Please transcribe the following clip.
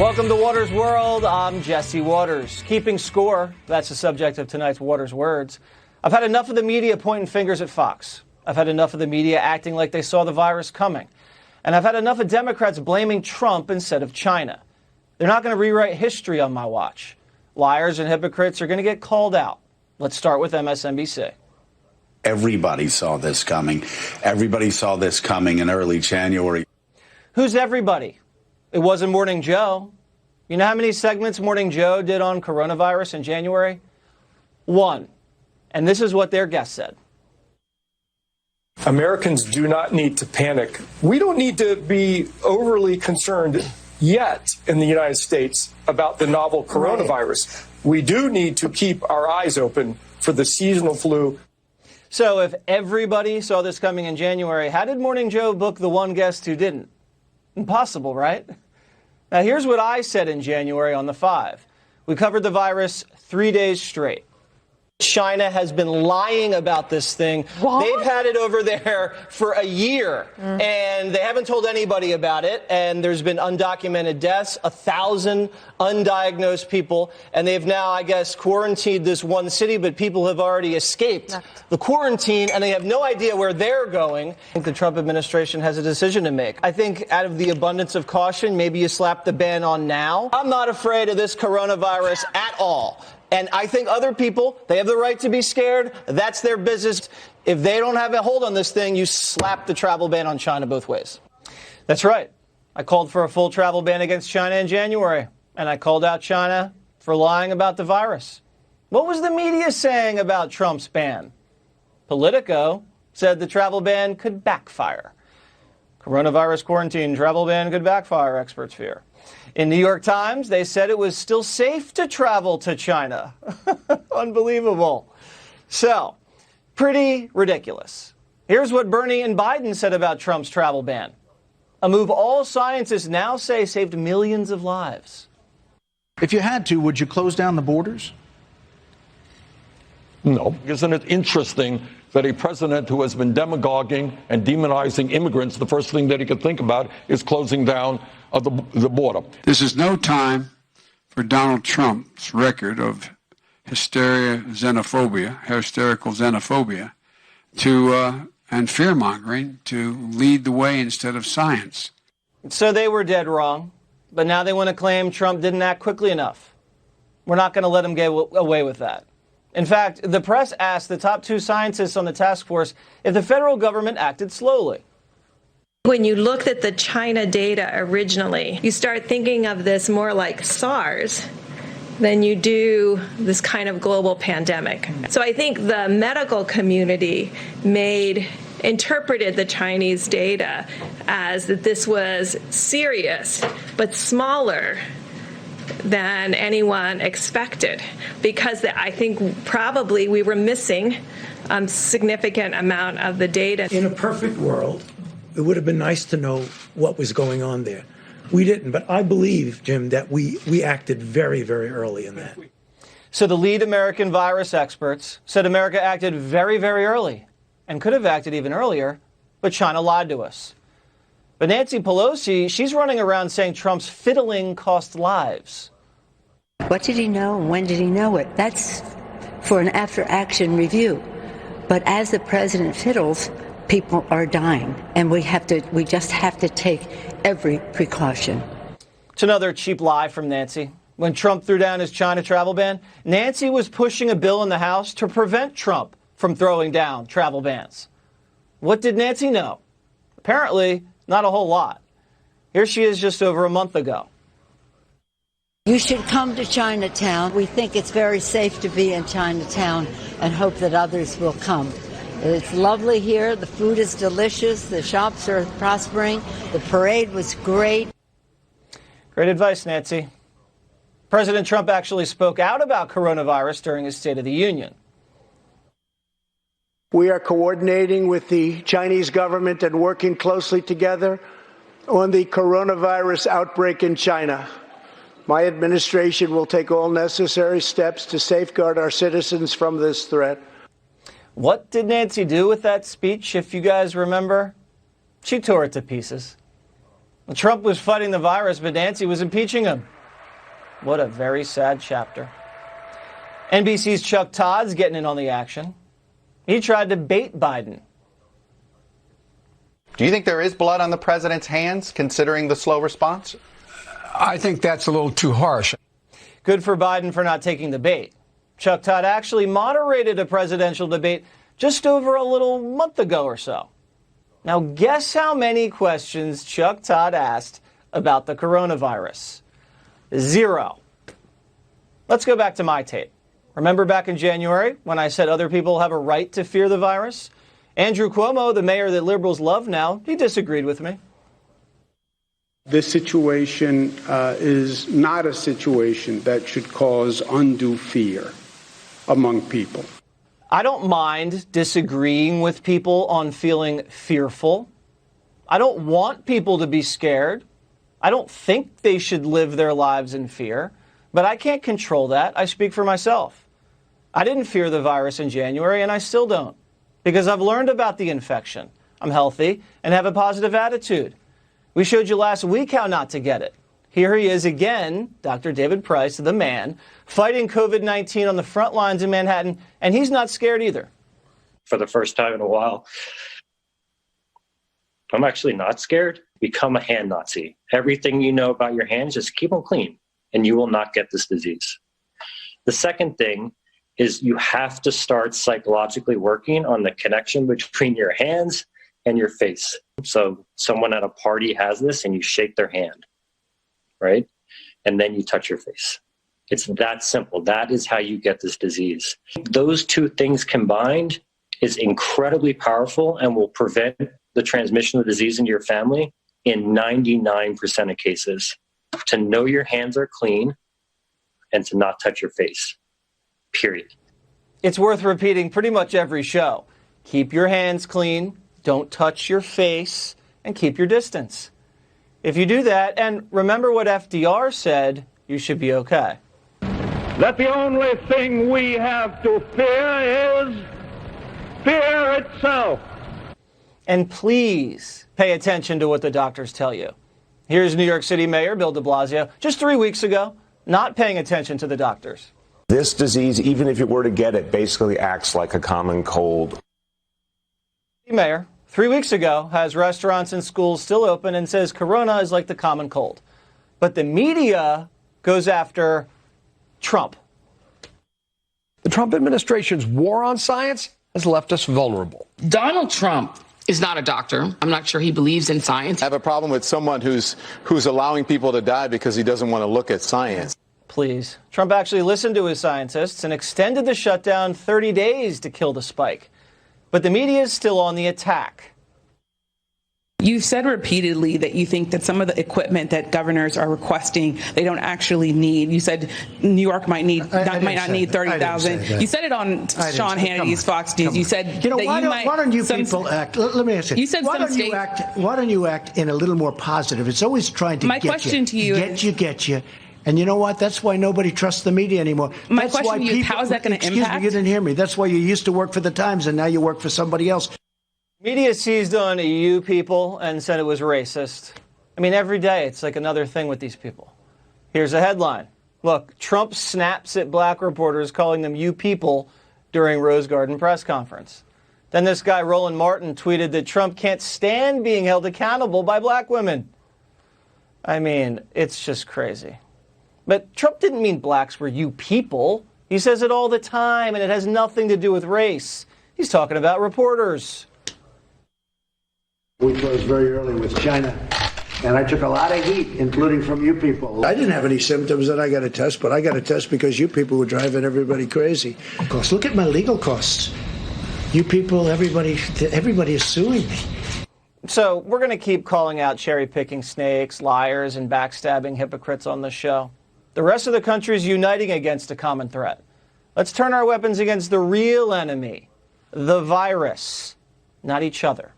Welcome to Waters World. I'm Jesse Waters. Keeping score, that's the subject of tonight's Waters Words. I've had enough of the media pointing fingers at Fox. I've had enough of the media acting like they saw the virus coming. And I've had enough of Democrats blaming Trump instead of China. They're not going to rewrite history on my watch. Liars and hypocrites are going to get called out. Let's start with MSNBC. Everybody saw this coming. Everybody saw this coming in early January. Who's everybody? It wasn't Morning Joe. You know how many segments Morning Joe did on coronavirus in January? 1. And this is what their guest said. Americans do not need to panic. We don't need to be overly concerned yet in the United States about the novel coronavirus. We do need to keep our eyes open for the seasonal flu. So if everybody saw this coming in January, how did Morning Joe book the one guest who didn't? Impossible, right? Now, here's what I said in January on The Five. We covered the virus 3 days straight. China has been lying about this thing. What? They've had it over there for a year, and they haven't told anybody about it. And there's been undocumented deaths, 1,000 undiagnosed people, and they've now, I guess, quarantined this one city, but people have already escaped the quarantine, and they have no idea where they're going. I think the Trump administration has a decision to make. I think out of the abundance of caution, maybe you slap the ban on now. I'm not afraid of this coronavirus at all. And I think other people, they have the right to be scared. That's their business. If they don't have a hold on this thing, you slap the travel ban on China both ways. That's right. I called for a full travel ban against China in January, and I called out China for lying about the virus. What was the media saying about Trump's ban? Politico said the travel ban could backfire. Coronavirus quarantine travel ban could backfire, experts fear. In New York Times, they said it was still safe to travel to China. Unbelievable. So, pretty ridiculous. Here's what Bernie and Biden said about Trump's travel ban. A move all scientists now say saved millions of lives. If you had to, would you close down the borders? No. Isn't it interesting that a president who has been demagoguing and demonizing immigrants, the first thing that he could think about is closing down the border? This is no time for Donald Trump's record of hysterical xenophobia, and fear-mongering to lead the way instead of science. So they were dead wrong, but now they want to claim Trump didn't act quickly enough. We're not going to let him get away with that. In fact, the press asked the top 2 scientists on the task force if the federal government acted slowly. When you looked at the China data originally, you start thinking of this more like SARS than you do this kind of global pandemic. So I think the medical community interpreted the Chinese data as that this was serious, but smaller than anyone expected, because I think probably we were missing a significant amount of the data. In a perfect world, it would have been nice to know what was going on there. We didn't, but I believe, Jim, that we acted very, very early in that. So the lead American virus experts said America acted very, very early and could have acted even earlier, but China lied to us. But Nancy Pelosi, she's running around saying Trump's fiddling cost lives. What did he know and when did he know it? That's for an after-action review. But as the president fiddles, people are dying, and we just have to take every precaution. It's another cheap lie from Nancy. When Trump threw down his China travel ban, Nancy was pushing a bill in the House to prevent Trump from throwing down travel bans. What did Nancy know? Apparently, not a whole lot. Here she is just over a month ago. You should come to Chinatown. We think it's very safe to be in Chinatown and hope that others will come. It's lovely here. The food is delicious. The shops are prospering. The parade was great. Great advice, Nancy. President Trump actually spoke out about coronavirus during his State of the Union. We are coordinating with the Chinese government and working closely together on the coronavirus outbreak in China. My administration will take all necessary steps to safeguard our citizens from this threat. What did Nancy do with that speech, if you guys remember? She tore it to pieces. Trump was fighting the virus, but Nancy was impeaching him. What a very sad chapter. NBC's Chuck Todd's getting in on the action. He tried to bait Biden. Do you think there is blood on the president's hands, considering the slow response? I think that's a little too harsh. Good for Biden for not taking the bait. Chuck Todd actually moderated a presidential debate just over a little month ago or so. Now, guess how many questions Chuck Todd asked about the coronavirus? 0. Let's go back to my tape. Remember back in January when I said other people have a right to fear the virus? Andrew Cuomo, the mayor that liberals love now, he disagreed with me. This situation is not a situation that should cause undue fear among people. I don't mind disagreeing with people on feeling fearful. I don't want people to be scared. I don't think they should live their lives in fear, but I can't control that. I speak for myself. I didn't fear the virus in January, and I still don't, because I've learned about the infection. I'm healthy and have a positive attitude. We showed you last week how not to get it. Here he is again, Dr. David Price, the man, fighting COVID-19 on the front lines in Manhattan, and he's not scared either. For the first time in a while, I'm actually not scared. Become a hand Nazi. Everything you know about your hands, just keep them clean, and you will not get this disease. The second thing is you have to start psychologically working on the connection between your hands and your face. So someone at a party has this and you shake their hand, right? And then you touch your face. It's that simple. That is how you get this disease. Those two things combined is incredibly powerful and will prevent the transmission of the disease into your family in 99% of cases. To know your hands are clean and to not touch your face, period. It's worth repeating pretty much every show. Keep your hands clean, don't touch your face, and keep your distance. If you do that, and remember what FDR said, you should be okay. That the only thing we have to fear is fear itself. And please pay attention to what the doctors tell you. Here's New York City Mayor Bill de Blasio, just 3 weeks ago, not paying attention to the doctors. This disease, even if you were to get it, basically acts like a common cold. Mayor, 3 weeks ago, has restaurants and schools still open and says corona is like the common cold. But the media goes after Trump. The Trump administration's war on science has left us vulnerable. Donald Trump is not a doctor. I'm not sure he believes in science. I have a problem with someone who's allowing people to die because he doesn't want to look at science. Please. Trump actually listened to his scientists and extended the shutdown 30 days to kill the spike. But the media is still on the attack. You've said repeatedly that you think that some of the equipment that governors are requesting, they don't actually need. You said New York might not need 30,000. You said it on Sean Hannity's Fox News. You said why don't you people act? Let me ask you. You said why don't you act in a little more positive? It's always trying to get you. And you know what? That's why nobody trusts the media anymore. My question to you is, how is that going to impact? Excuse me, you didn't hear me. That's why you used to work for the Times and now you work for somebody else. Media seized on you people and said it was racist. I mean, every day it's like another thing with these people. Here's a headline. Look, Trump snaps at black reporters calling them you people during Rose Garden press conference. Then this guy, Roland Martin, tweeted that Trump can't stand being held accountable by black women. I mean, it's just crazy. But Trump didn't mean blacks were you people. He says it all the time, and it has nothing to do with race. He's talking about reporters. We closed very early with China, and I took a lot of heat, including from you people. I didn't have any symptoms and I got a test, but I got a test because you people were driving everybody crazy. Of course, look at my legal costs. You people, everybody is suing me. So we're going to keep calling out cherry-picking snakes, liars, and backstabbing hypocrites on this show. The rest of the country is uniting against a common threat. Let's turn our weapons against the real enemy, the virus, not each other.